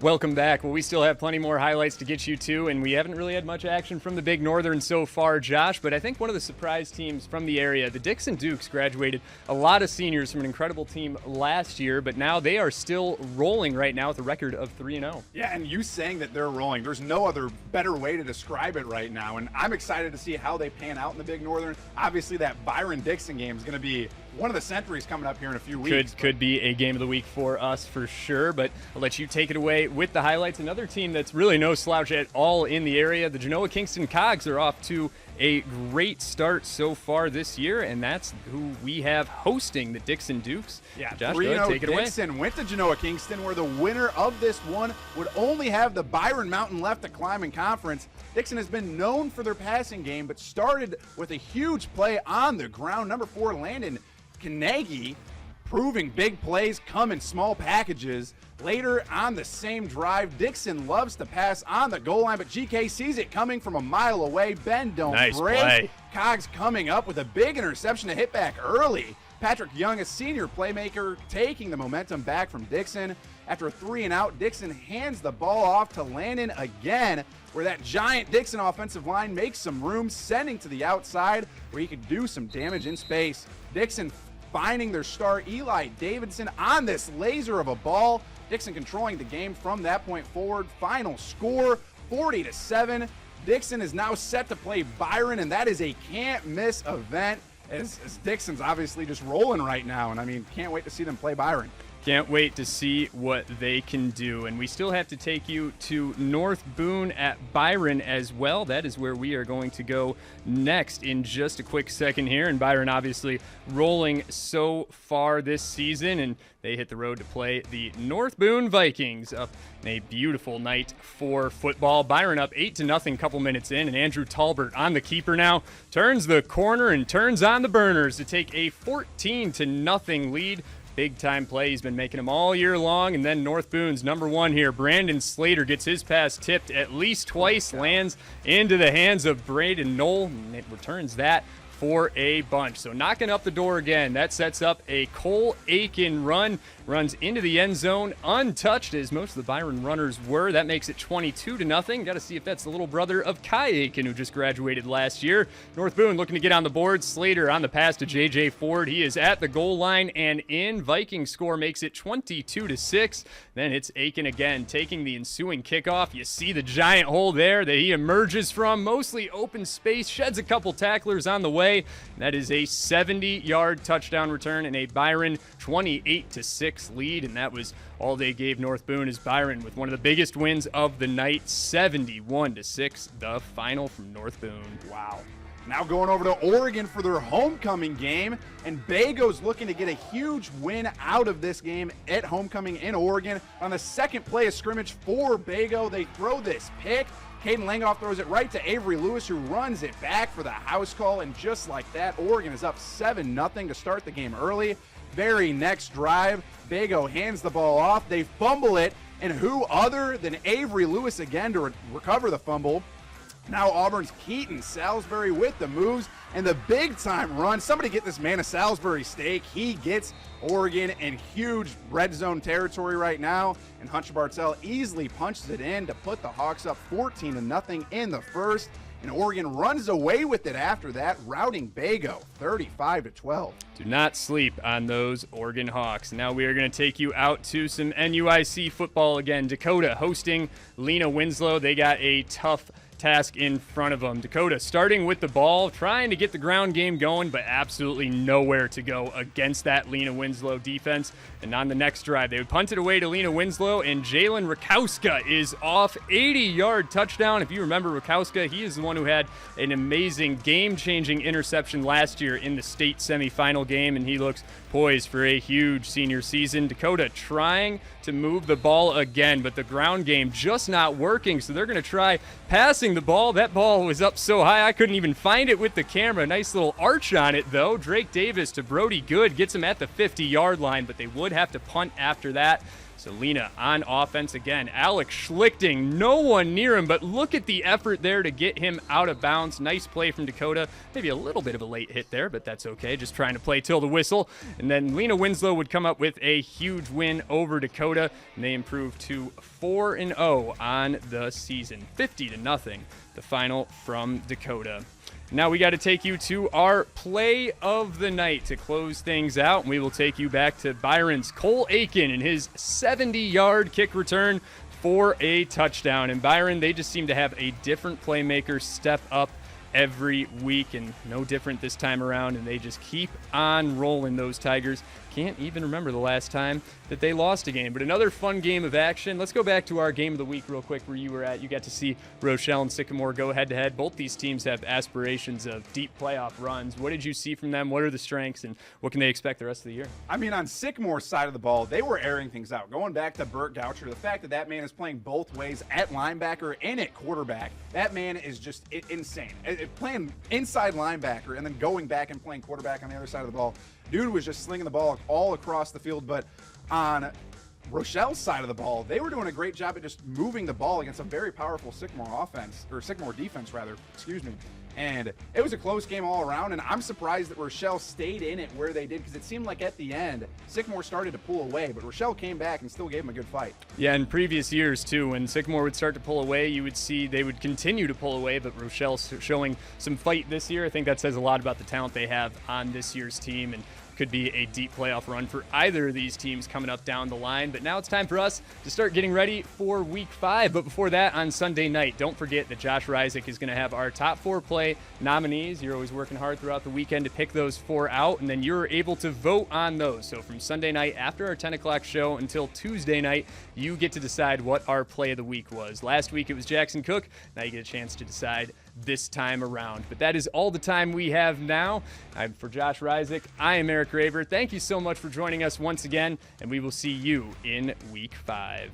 Welcome back. Well, we still have plenty more highlights to get you to, and we haven't really had much action from the Big Northern so far, Josh, but I think one of the surprise teams from the area, the Dixon Dukes, graduated a lot of seniors from an incredible team last year, but now they are still rolling right now with a record of 3-0. Yeah, and you saying that they're rolling, there's no other better way to describe it right now, and I'm excited to see how they pan out in the Big Northern. Obviously, that Byron-Dixon game is going to be one of the centuries coming up here in a few weeks. Could be a game of the week for us for sure, but I'll let you take it away with the highlights. Another team that's really no slouch at all in the area, the Genoa Kingston Cogs, are off to a great start so far this year, and that's who we have hosting the Dixon Dukes. Yeah, Josh, go ahead, take it away. Dixon went to Genoa Kingston, where the winner of this one would only have the Byron Mountain left to climb in conference. Dixon has been known for their passing game, but started with a huge play on the ground. Number 4, Landon Kanagi, proving big plays come in small packages. Later on the same drive, Dixon loves to pass on the goal line, but GK sees it coming from a mile away. Bend don't Nice break. play. Cogs coming up with a big interception to hit back early. Patrick Young, a senior playmaker, taking the momentum back from Dixon. After a 3-and-out, Dixon hands the ball off to Landon again, where that giant Dixon offensive line makes some room, sending to the outside where he could do some damage in space. Dixon finding their star Eli Davidson on this laser of a ball. Dixon controlling the game from that point forward. Final score 40-7. Dixon is now set to play Byron, and that is a can't-miss event as Dixon's obviously just rolling right now. And I mean, can't wait to see them play Byron. Can't wait to see what they can do. And we still have to take you to North Boone at Byron as well. That is where we are going to go next in just a quick second here. And Byron obviously rolling so far this season, and they hit the road to play the North Boone Vikings up in a beautiful night for football. Byron up 8-0 couple minutes in, and Andrew Talbert on the keeper now turns the corner and turns on the burners to take a 14-0 lead. Big time play. He's been making them all year long. And then North Boone's number 1 here, Brandon Slater, gets his pass tipped at least twice, lands into the hands of Braden Knoll, and it returns that for a bunch. So knocking up the door again. That sets up a Cole Aiken run. Runs into the end zone untouched, as most of the Byron runners were. That makes it 22-0. Got to see if that's the little brother of Kai Aiken, who just graduated last year. North Boone looking to get on the board. Slater on the pass to J.J. Ford. He is at the goal line and in. Viking score makes it 22-6. Then it's Aiken again, taking the ensuing kickoff. You see the giant hole there that he emerges from. Mostly open space. Sheds a couple tacklers on the way. That is a 70-yard touchdown return and a Byron 28-6 lead, and that was all they gave North Boone, as Byron with one of the biggest wins of the night, 71-6, the final from North Boone. Wow. Now going over to Oregon for their homecoming game, and Bago's looking to get a huge win out of this game at homecoming in Oregon. On the second play of scrimmage for Bago, they throw this pick. Caden Langoff throws it right to Avery Lewis, who runs it back for the house call, and just like that, Oregon is up 7-0 to start the game early. Very next drive, Bago hands the ball off. They fumble it, and who other than Avery Lewis again to recover the fumble. Now Auburn's Keaton Salisbury with the moves and the big-time run. Somebody get this man a Salisbury steak. He gets Oregon in huge red zone territory right now, and Hunter Bartell easily punches it in to put the Hawks up 14-0 in the first. And Oregon runs away with it after that, routing Bago 35-12. Do not sleep on those Oregon Hawks. Now we are going to take you out to some NUIC football again. Dakota hosting Lena Winslow. They got a tough task in front of them. Dakota starting with the ball, trying to get the ground game going, but absolutely nowhere to go against that Lena Winslow defense. And on the next drive, they would punt it away to Lena Winslow, and Jalen Rakowska is off. 80-yard touchdown. If you remember Rakowska, he is the one who had an amazing game-changing interception last year in the state semifinal game, and he looks poised for a huge senior season. Dakota trying to move the ball again, but the ground game just not working, so they're going to try passing the ball. That ball was up so high I couldn't even find it with the camera. Nice little arch on it, though. Drake Davis to Brody Good gets him at the 50-yard line, but they would have to punt after that. So Lena on offense again. Alex Schlichting, no one near him, but look at the effort there to get him out of bounds. Nice play from Dakota. Maybe a little bit of a late hit there, but that's okay. Just trying to play till the whistle. And then Lena Winslow would come up with a huge win over Dakota, and they improved to 4-0 on the season. 50-0, the final from Dakota. Now we got to take you to our play of the night to close things out. And we will take you back to Byron's Cole Aiken and his 70-yard kick return for a touchdown. And Byron, they just seem to have a different playmaker step up every week, and no different this time around, and they just keep on rolling, those Tigers. Can't even remember the last time that they lost a game, but another fun game of action. Let's go back to our game of the week real quick where you were at. You got to see Rochelle and Sycamore go head-to-head. Both these teams have aspirations of deep playoff runs. What did you see from them? What are the strengths, and what can they expect the rest of the year? I mean, on Sycamore's side of the ball, they were airing things out. Going back to Burt Goucher, the fact that that man is playing both ways at linebacker and at quarterback, that man is just insane. Playing inside linebacker and then going back and playing quarterback on the other side of the ball. Dude was just slinging the ball all across the field. But on Rochelle's side of the ball, they were doing a great job at just moving the ball against a very powerful Sycamore defense, excuse me. And it was a close game all around, and I'm surprised that Rochelle stayed in it where they did, because it seemed like at the end, Sycamore started to pull away, but Rochelle came back and still gave them a good fight. Yeah, in previous years, too, when Sycamore would start to pull away, you would see they would continue to pull away, but Rochelle's showing some fight this year. I think that says a lot about the talent they have on this year's team, and could be a deep playoff run for either of these teams coming up down the line. But now it's time for us to start getting ready for Week 5. But before that, on Sunday night, don't forget that Josh Reisig is going to have our top 4 play nominees. You're always working hard throughout the weekend to pick those 4 out, and then you're able to vote on those. So from Sunday night after our 10 o'clock show until Tuesday night, you get to decide what our play of the week was. Last week it was Jackson Cook. Now you get a chance to decide this time around. But that is all the time we have now. For Josh Reisig, I am Eric Raver. Thank you so much for joining us once again, and we will see you in Week 5.